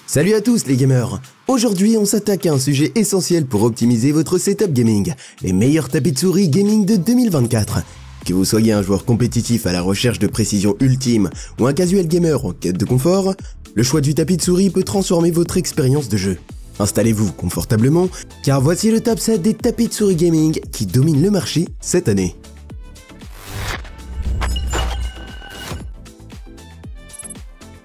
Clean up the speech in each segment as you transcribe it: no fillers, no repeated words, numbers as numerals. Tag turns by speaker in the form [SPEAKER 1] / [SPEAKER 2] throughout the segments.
[SPEAKER 1] Salut à tous les gamers. Aujourd'hui on s'attaque à un sujet essentiel pour optimiser votre setup gaming, les meilleurs tapis de souris gaming de 2024. Que vous soyez un joueur compétitif à la recherche de précision ultime ou un casual gamer en quête de confort, le choix du tapis de souris peut transformer votre expérience de jeu. Installez-vous confortablement car voici le top 7 des tapis de souris gaming qui dominent le marché cette année.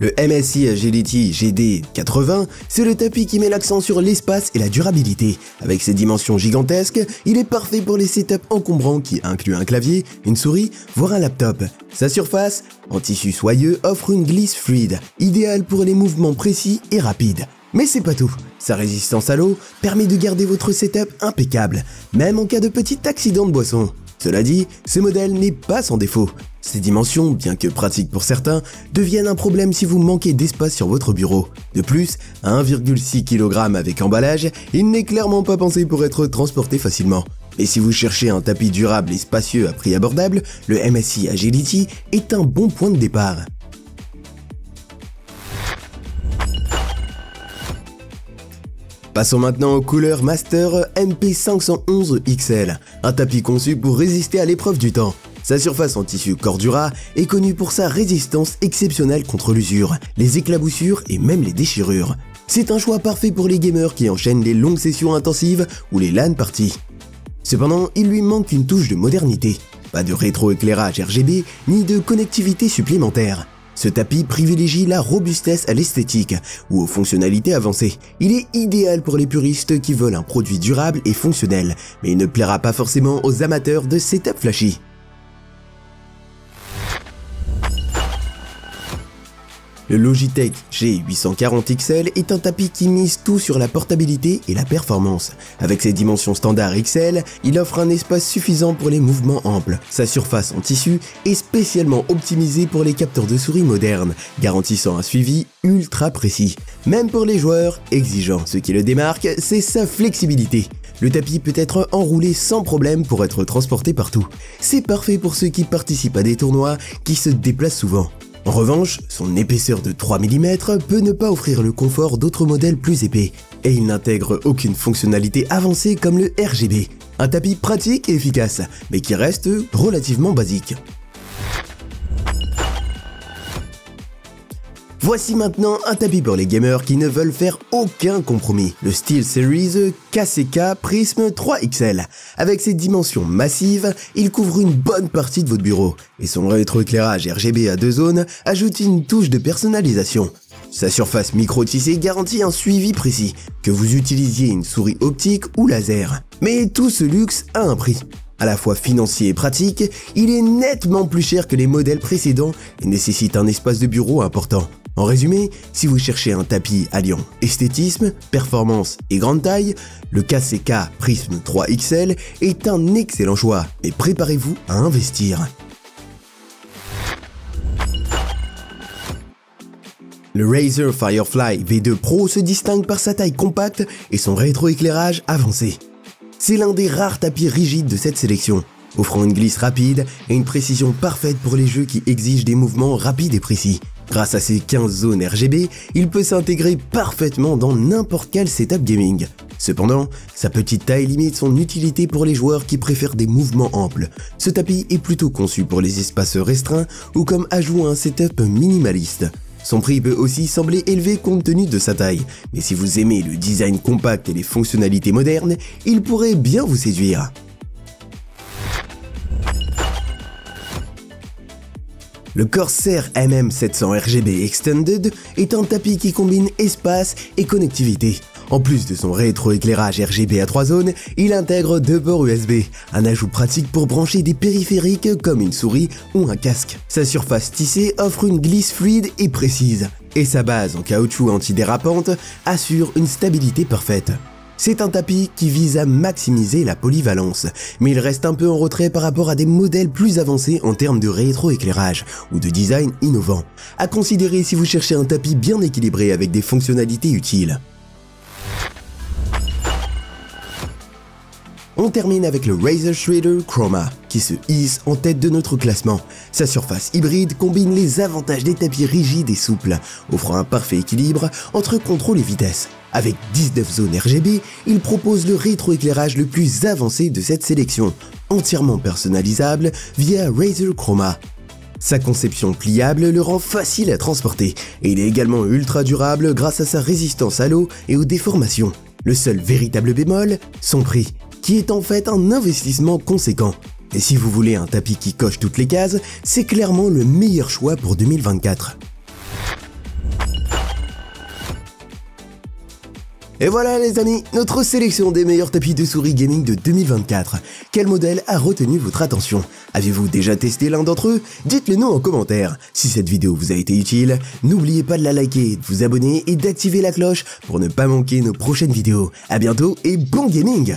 [SPEAKER 1] Le MSI Agility GD80, c'est le tapis qui met l'accent sur l'espace et la durabilité. Avec ses dimensions gigantesques, il est parfait pour les setups encombrants qui incluent un clavier, une souris, voire un laptop. Sa surface, en tissu soyeux, offre une glisse fluide, idéale pour les mouvements précis et rapides. Mais c'est pas tout, sa résistance à l'eau permet de garder votre setup impeccable, même en cas de petit accident de boisson. Cela dit, ce modèle n'est pas sans défaut. Ses dimensions, bien que pratiques pour certains, deviennent un problème si vous manquez d'espace sur votre bureau. De plus, à 1,6 kg avec emballage, il n'est clairement pas pensé pour être transporté facilement. Mais si vous cherchez un tapis durable et spacieux à prix abordable, le MSI Agility est un bon point de départ. Passons maintenant au Cooler Master MP511 XL, un tapis conçu pour résister à l'épreuve du temps. Sa surface en tissu Cordura est connue pour sa résistance exceptionnelle contre l'usure, les éclaboussures et même les déchirures. C'est un choix parfait pour les gamers qui enchaînent les longues sessions intensives ou les LAN parties. Cependant, il lui manque une touche de modernité. Pas de rétroéclairage RGB ni de connectivité supplémentaire. Ce tapis privilégie la robustesse à l'esthétique ou aux fonctionnalités avancées. Il est idéal pour les puristes qui veulent un produit durable et fonctionnel, mais il ne plaira pas forcément aux amateurs de setup flashy. Le Logitech G840 XL est un tapis qui mise tout sur la portabilité et la performance. Avec ses dimensions standard XL, il offre un espace suffisant pour les mouvements amples. Sa surface en tissu est spécialement optimisée pour les capteurs de souris modernes, garantissant un suivi ultra précis. Même pour les joueurs exigeants, ce qui le démarque, c'est sa flexibilité. Le tapis peut être enroulé sans problème pour être transporté partout. C'est parfait pour ceux qui participent à des tournois qui se déplacent souvent. En revanche, son épaisseur de 3 mm peut ne pas offrir le confort d'autres modèles plus épais, et il n'intègre aucune fonctionnalité avancée comme le RGB. Un tapis pratique et efficace, mais qui reste relativement basique. Voici maintenant un tapis pour les gamers qui ne veulent faire aucun compromis. Le SteelSeries KCK Prism 3 XL. Avec ses dimensions massives, il couvre une bonne partie de votre bureau. Et son rétroéclairage RGB à 2 zones ajoute une touche de personnalisation. Sa surface micro-tissée garantit un suivi précis, que vous utilisiez une souris optique ou laser. Mais tout ce luxe a un prix. À la fois financier et pratique, il est nettement plus cher que les modèles précédents et nécessite un espace de bureau important. En résumé, si vous cherchez un tapis alliant esthétisme, performance et grande taille, le KCK Prism 3 XL est un excellent choix et préparez-vous à investir. Le Razer Firefly V2 Pro se distingue par sa taille compacte et son rétroéclairage avancé. C'est l'un des rares tapis rigides de cette sélection, offrant une glisse rapide et une précision parfaite pour les jeux qui exigent des mouvements rapides et précis. Grâce à ses 15 zones RGB, il peut s'intégrer parfaitement dans n'importe quel setup gaming. Cependant, sa petite taille limite son utilité pour les joueurs qui préfèrent des mouvements amples. Ce tapis est plutôt conçu pour les espaces restreints ou comme ajout à un setup minimaliste. Son prix peut aussi sembler élevé compte tenu de sa taille, mais si vous aimez le design compact et les fonctionnalités modernes, il pourrait bien vous séduire. Le Corsair MM700 RGB Extended est un tapis qui combine espace et connectivité. En plus de son rétroéclairage RGB à 3 zones, il intègre 2 ports USB, un ajout pratique pour brancher des périphériques comme une souris ou un casque. Sa surface tissée offre une glisse fluide et précise, et sa base en caoutchouc antidérapante assure une stabilité parfaite. C'est un tapis qui vise à maximiser la polyvalence, mais il reste un peu en retrait par rapport à des modèles plus avancés en termes de rétroéclairage ou de design innovant. À considérer si vous cherchez un tapis bien équilibré avec des fonctionnalités utiles. On termine avec le Razer Shredder Chroma, qui se hisse en tête de notre classement. Sa surface hybride combine les avantages des tapis rigides et souples, offrant un parfait équilibre entre contrôle et vitesse. Avec 19 zones RGB, il propose le rétroéclairage le plus avancé de cette sélection, entièrement personnalisable via Razer Chroma. Sa conception pliable le rend facile à transporter, et il est également ultra durable grâce à sa résistance à l'eau et aux déformations. Le seul véritable bémol, son prix, qui est en fait un investissement conséquent. Et si vous voulez un tapis qui coche toutes les cases, c'est clairement le meilleur choix pour 2024. Et voilà les amis, notre sélection des meilleurs tapis de souris gaming de 2024. Quel modèle a retenu votre attention? Avez-vous déjà testé l'un d'entre eux? Dites-le nous en commentaire. Si cette vidéo vous a été utile, n'oubliez pas de la liker, de vous abonner et d'activer la cloche pour ne pas manquer nos prochaines vidéos. A bientôt et bon gaming!